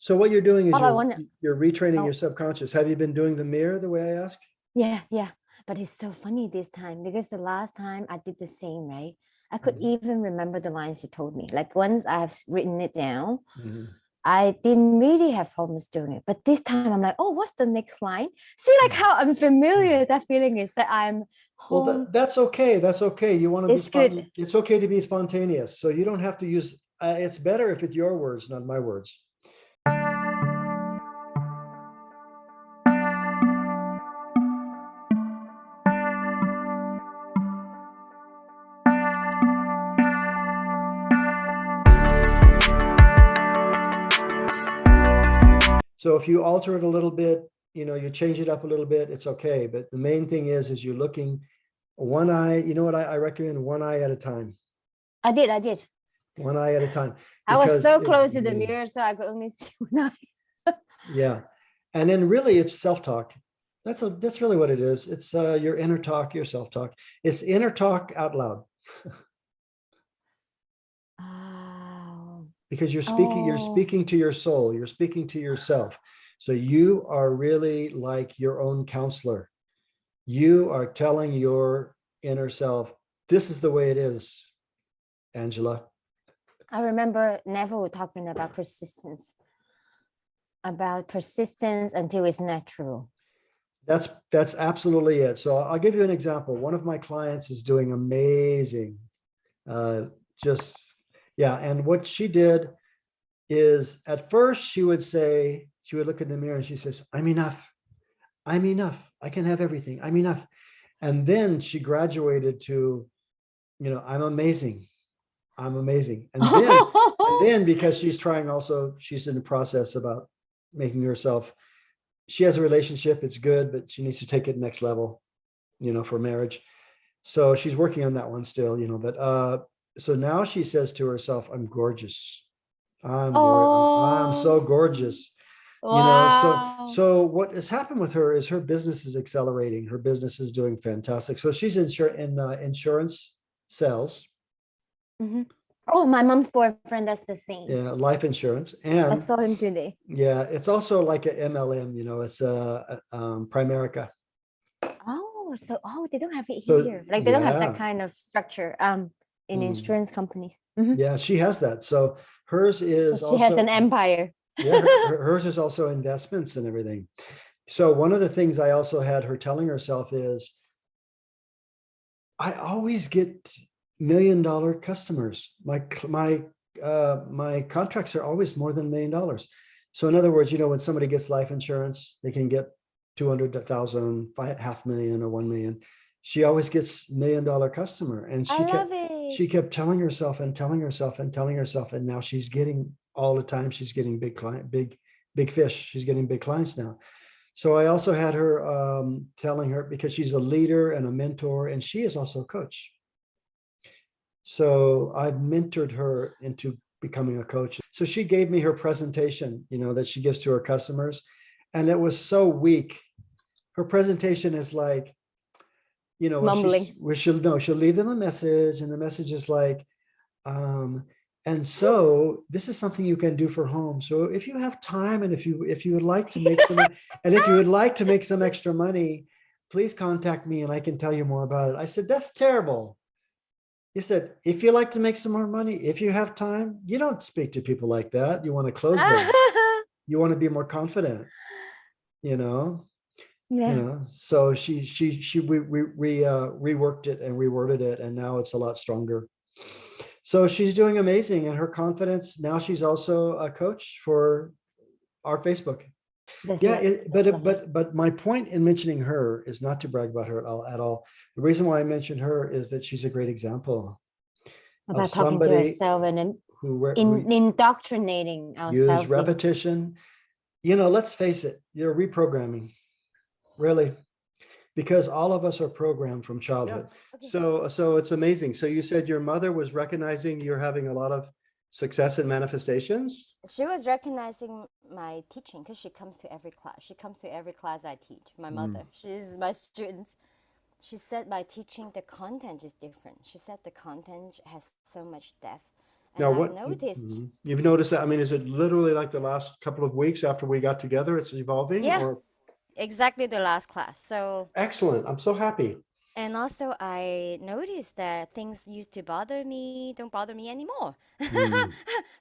So what you're doing is All I want to, you're retraining oh, your subconscious. Have you been doing the mirror the way I asked? yeah. But it's so funny this time because the last time I did the same, right? I could even remember the lines you told me. Like once I've written it down, I didn't really have problems doing it. But this time I'm like, oh, what's the next line? See, like how unfamiliar that feeling is that I'm home. Well, that's okay. That's okay. You want to It's good. It's okay to be spontaneous. So you don't have to use, it's better if it's your words, not my words. So if you alter it a little bit, you change it up a little bit, it's okay. But the main thing is you're looking one eye, you know what I recommend? One eye at a time. I did. One eye at a time. I was so close to the mirror, so I could only see one eye. Yeah. And then really it's self-talk. That's really what it is. It's your inner talk, your self-talk. It's inner talk out loud. Because you're speaking to your soul, you're speaking to yourself. So you are really like your own counselor. You are telling your inner self, this is the way it is, Angela. I remember Neville talking about persistence until it's natural. That's absolutely it. So I'll give you an example. One of my clients is doing amazing. And what she did is at first she would look in the mirror and she says, I'm enough. I can have everything. I'm enough. And then she graduated to, I'm amazing. And then because she's in the process about making herself, she has a relationship, it's good, but she needs to take it next level, for marriage. So she's working on that one still, but so now she says to herself, I'm gorgeous. I'm so gorgeous. Wow. So what has happened with her is her business is accelerating. Her business is doing fantastic. So she's in insurance sales. Oh, my mom's boyfriend does the same. Yeah, life insurance. And I saw him today. Yeah, it's also like a MLM, it's Primerica. They don't have it here. Like they don't have that kind of structure in insurance companies. Yeah, she has that. So hers is she has an empire. Yeah, hers is also investments and everything. So one of the things I also had her telling herself is, I always get $1 million customers. My contracts are always more than $1 million. So in other words, when somebody gets life insurance, they can get 200,000, $500,000 or 1 million. She always gets $1 million customer, and she kept telling herself, and now she's getting all the time. She's getting big fish. She's getting big clients now. So I also had her telling her, because she's a leader and a mentor, and she is also a coach. So I've mentored her into becoming a coach. So she gave me her presentation, that she gives to her customers. And it was so weak. Her presentation is like, mumbling. She'll leave them a message, and the message is like, and so this is something you can do for home. So if you have time, and if you would like to make some extra money, please contact me and I can tell you more about it. I said, that's terrible. He said, if you like to make some more money, if you have time, you don't speak to people like that. You want to close them. You want to be more confident, Yeah. So we reworked it and reworded it, and now it's a lot stronger. So she's doing amazing, and her confidence, now she's also a coach for our Facebook. But my point in mentioning her is not to brag about her at all. The reason why I mentioned her is that she's a great example about talking to herself and indoctrinating ourselves. Use repetition. Let's face it, you're reprogramming, really, because all of us are programmed from childhood. Yeah. Okay. So it's amazing. So you said your mother was recognizing you're having a lot of success in manifestations? She was recognizing my teaching because she comes to every class. She comes to every class I teach. My mother, she's my student. She said my teaching, the content is different. She said the content has so much depth. And Now, I what noticed, you've noticed that? I mean, is it literally like the last couple of weeks after we got together? It's evolving, yeah, or exactly the last class. So, excellent. I'm so happy. and also I noticed that things used to bother me don't bother me anymore. Mm.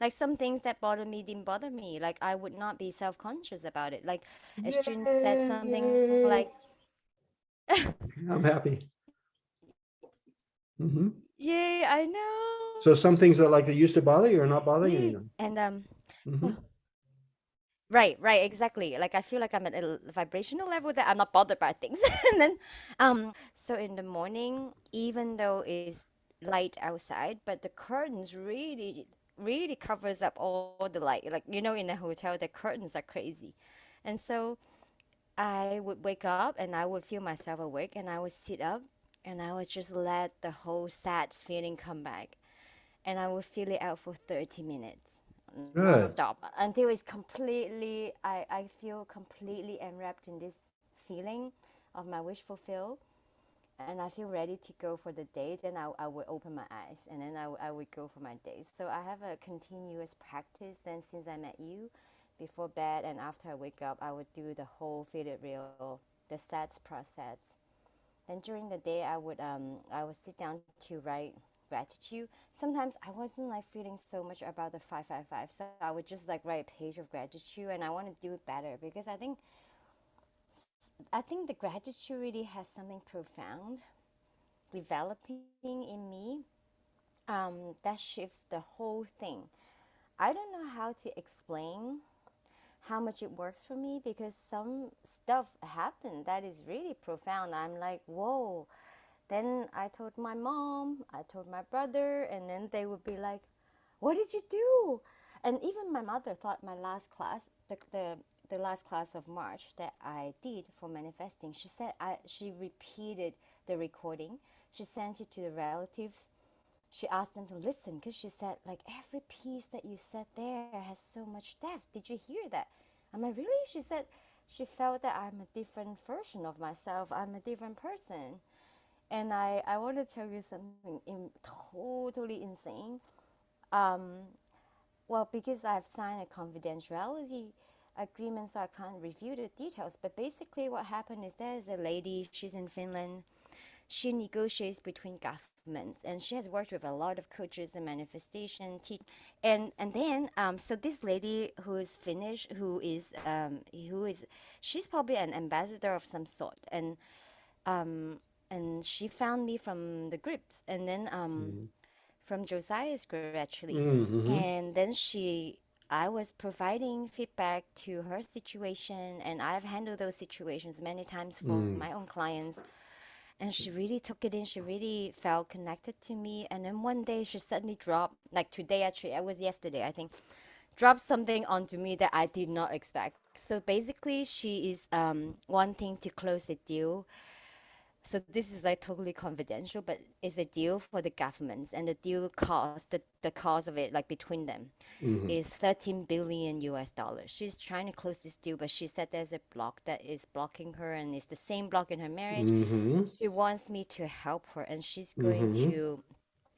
Like some things that bothered me didn't bother me. Like I would not be self-conscious about it. Like a student said something Yay! like, I'm happy. Hmm. "Yay, I know." So some things that like that used to bother you are not bothering you Yay. anymore. And Hmm. so right, right, exactly. Like I feel like I'm at a vibrational level that I'm not bothered by things. And then so in the morning, even though it's light outside, but the curtains really covers up all the light. Like in a hotel the curtains are crazy. And so I would wake up and I would feel myself awake and I would sit up and I would just let the whole sad feeling come back and I would feel it out for 30 minutes Good. nonstop until it's completely, I feel completely enwrapped in this feeling of my wish fulfilled and I feel ready to go for the day. Then I would open my eyes and then I would go for my day. So I have a continuous practice then since I met you. Before bed and after I wake up, I would do the whole feel it real, the sets process. Then during the day, I would sit down to write gratitude. Sometimes I wasn't like feeling so much about the 555, so I would just like write a page of gratitude, and I want to do it better because I think the gratitude really has something profound developing in me that shifts the whole thing. I don't know how to explain how much it works for me because some stuff happened that is really profound. I'm like, whoa. Then I told my mom, I told my brother, and then they would be like, what did you do? And even my mother thought my last class, the last class of March that I did for manifesting, she said she repeated the recording. She sent it to the relatives. She asked them to listen because she said, like, every piece that you said there has so much depth. Did you hear that? I'm like, really? She said she felt that I'm a different version of myself. I'm a different person. And I want to tell you something totally insane. Um, well, because I've signed a confidentiality agreement, so I can't review the details. But basically, what happened is there's a lady, she's in Finland. She negotiates between governments, and she has worked with a lot of coaches and manifestation and then so this lady who is Finnish, who is she's probably an ambassador of some sort, and she found me from the groups, and then from Josiah's group actually, Mm-hmm. and then I was providing feedback to her situation, and I've handled those situations many times for Mm. my own clients. And she really took it in. She really felt connected to me. And then one day she suddenly dropped, like today actually, it was yesterday, I think, dropped something onto me that I did not expect. So basically, she is wanting to close a deal. So this is like totally confidential, but it's a deal for the governments, and the deal cost, the cost of it, like between them, Mm-hmm. is 13 billion US dollars. She's trying to close this deal, but she said there's a block that is blocking her, and it's the same block in her marriage. Mm-hmm. She wants me to help her, and she's going Mm-hmm. to.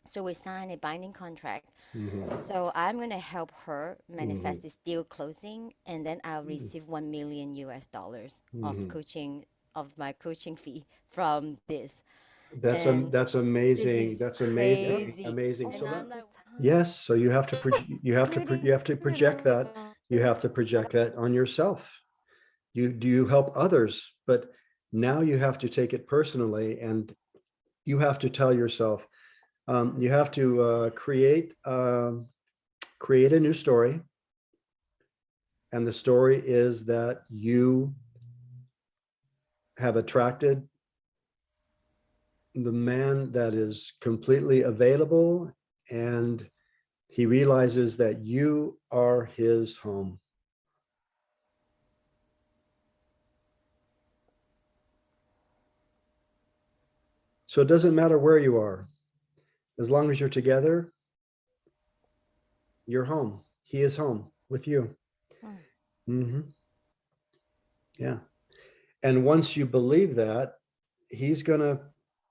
So we signed a binding contract. Mm-hmm. So I'm gonna help her Mm-hmm. manifest this deal closing, and then I'll receive 1 million US dollars of Mm-hmm. coaching of my coaching fee from this. And That's this amazing. is That's amazing. crazy. Amazing. And So I'm that like, yes. So you have to really, you have to project that. You have to project that on yourself. You help others, but now you have to take it personally, and you have to tell yourself. You have to create a new story, and the story is that you have attracted the man that is completely available, and he realizes that you are his home. So it doesn't matter where you are, as long as you're together, you're home. He is home with you. mm, Hmm. Yeah. And once you believe that, he's going to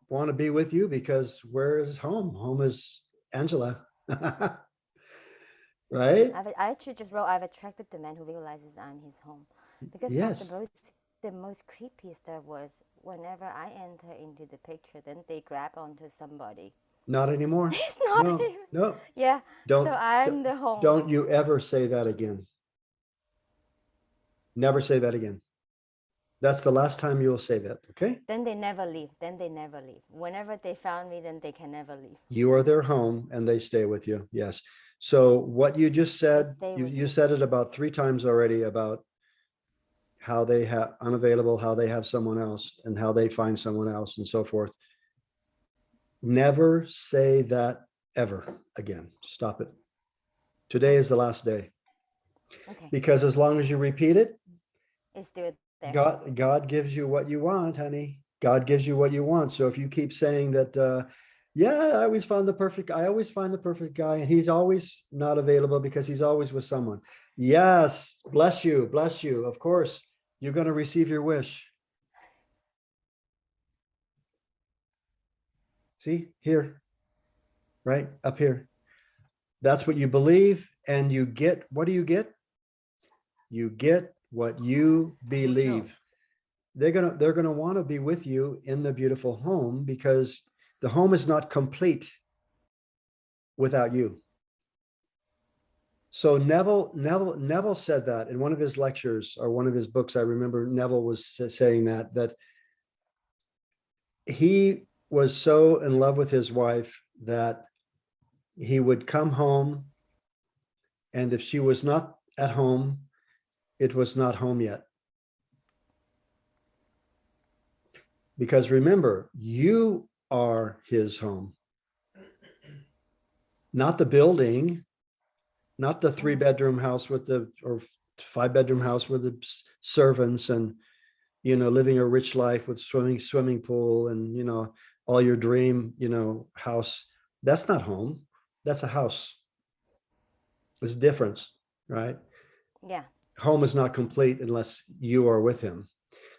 want to be with you, because where is home? Home is Angela. right? I actually just wrote, I've attracted the man who realizes I'm his home. Because Yes. the most creepy stuff was whenever I enter into the picture, then they grab onto somebody. Not anymore. It's not No, him. no. Yeah. So Don't, I'm the home. don't you ever say that again. Never say that again. That's the last time you'll say that, okay? Then they never leave. Then they never leave. Whenever they found me, then they can never leave. You are their home and they stay with you. Yes. So what you just said, stay you, with you me. said it about 3 times already about how they have unavailable, how they have someone else and how they find someone else and so forth. Never say that ever again. Stop it. Today is the last day. Okay. Because as long as you repeat it, It's still there. God gives you what you want, honey. God gives you what you want. So if you keep saying that, yeah, I always find the perfect guy, and he's always not available because he's always with someone. Yes, bless you, bless you. Of course, you're going to receive your wish. See here, right up here. That's what you believe, and you get. What do you get? You get what you believe. They're gonna want to be with you in the beautiful home because the home is not complete without you. So Neville said that in one of his lectures or one of his books. I remember Neville was saying that he was so in love with his wife that he would come home, and if she was not at home, it was not home yet. Because remember, you are his home, not the building, not the 3-bedroom house with the, or 5-bedroom house with the servants and, living a rich life with swimming pool and, all your dream, house. That's not home. That's a house. It's different, right? Yeah. Home is not complete unless you are with him.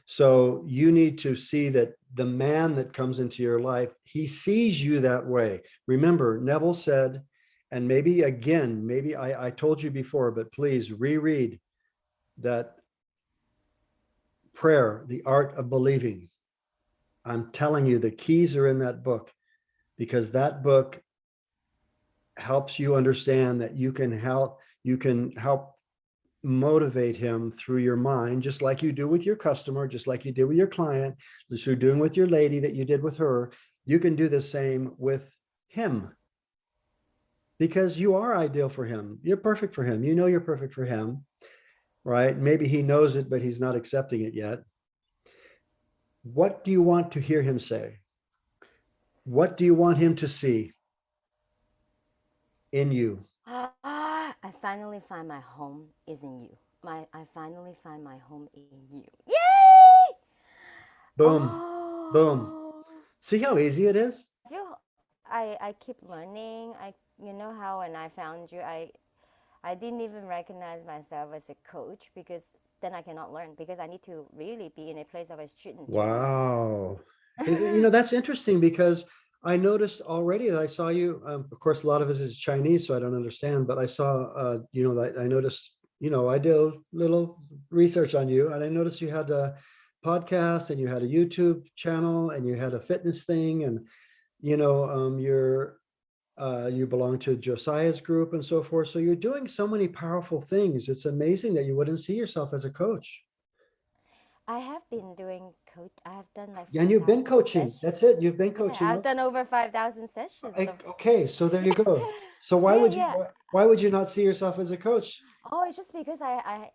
So you need to see that the man that comes into your life, he sees you that way. Remember, Neville said, and maybe I told you before, but please reread that prayer, The Art of Believing. I'm telling you, the keys are in that book, because that book helps you understand that you can help motivate him through your mind, just like you do with your customer, just like you did with your client, just you're doing with your lady that you did with her. You can do the same with him, because you are ideal for him. You're perfect for him. You're perfect for him, right? Maybe he knows it, but he's not accepting it yet. What do you want to hear him say? What do you want him to see in you? I finally find my home is in you. I finally find my home in you. Yay! Boom, boom. See how easy it is? I keep learning. You know how when I found you, I didn't even recognize myself as a coach, because then I cannot learn, because I need to really be in a place of a student. Wow. That's interesting, because I noticed already that I saw you. Of course, a lot of it is Chinese, so I don't understand. But I saw, that I noticed. I did a little research on you, and I noticed you had a podcast, and you had a YouTube channel, and you had a fitness thing, and you belong to Josiah's group and so forth. So you're doing so many powerful things. It's amazing that you wouldn't see yourself as a coach. I have been doing coach. I have done like 5,000 And you've been coaching. sessions. That's it. You've been coaching. I've done over 5,000 sessions. Okay, so there you go. So why would you not see yourself as a coach? Oh, it's just because I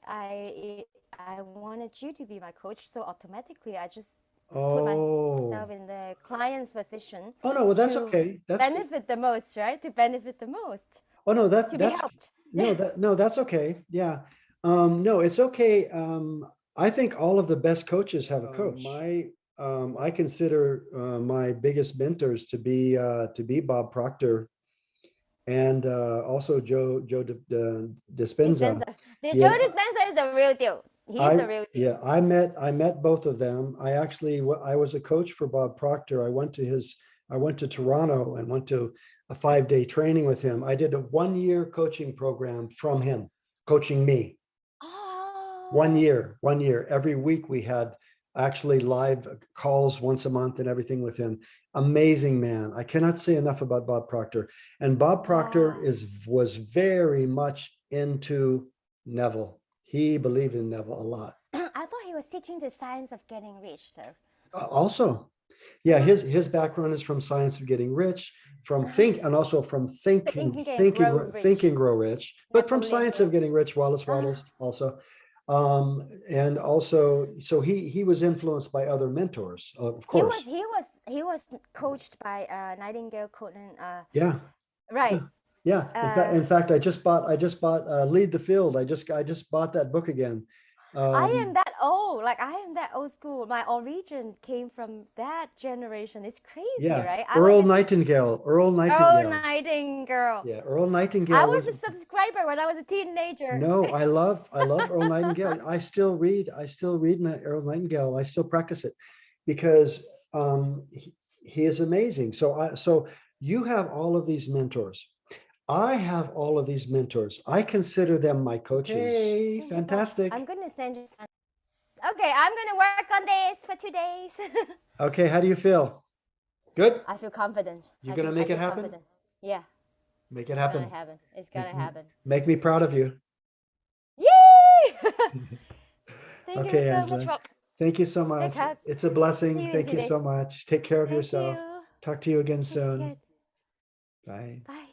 wanted you to be my coach, so automatically I just put myself in the client's position. Oh no, well that's okay. That's benefit the most, right? To benefit the most. Oh no, that's be helped. No, that's okay. Yeah. No, it's okay. I think all of the best coaches have a coach. I consider my biggest mentors to be Bob Proctor and also Joe Dispenza. Joe Dispenza is the real deal. He's the real deal. Yeah, I met both of them. I was a coach for Bob Proctor. I went to Toronto and went to a 5-day training with him. I did a 1-year coaching program from him, coaching me. Oh. 1 year, 1 year. Every week we had actually live calls once a month and everything with him. Amazing man. I cannot say enough about Bob Proctor. And Bob Proctor was very much into Neville. He believed in Neville a lot. I thought he was teaching the science of getting rich, though. Also, yeah, his background is from Science of Getting Rich, from and also from Think and Grow Rich, but from Science of Getting Rich, Wallace Wattles also. And also, so he was influenced by other mentors, of course. He was coached by Nightingale Conan. Yeah. Right. Yeah. In fact, I just bought Lead the Field. I just bought that book again. I am that old. Like, I am that old school. My origin came from that generation. It's crazy, right? Earl Nightingale. Earl Nightingale. Yeah, Earl Nightingale. I was a subscriber when I was a teenager. No, I love Earl Nightingale. I still read Earl Nightingale. I still practice it because he is amazing. So you have all of these mentors. I have all of these mentors. I consider them my coaches. Hey, fantastic. I'm going to send you some. Okay, I'm going to work on this for 2 days. Okay, how do you feel? Good? I feel confident. You're going to make it happen? Confident. Yeah. Make it happen. It's going to happen. Make me proud of you. Yay! Thank you so much, Rob. Thank you so much. It's a blessing. Thank you so much. Take care of yourself. Talk to you again soon. Bye. Bye.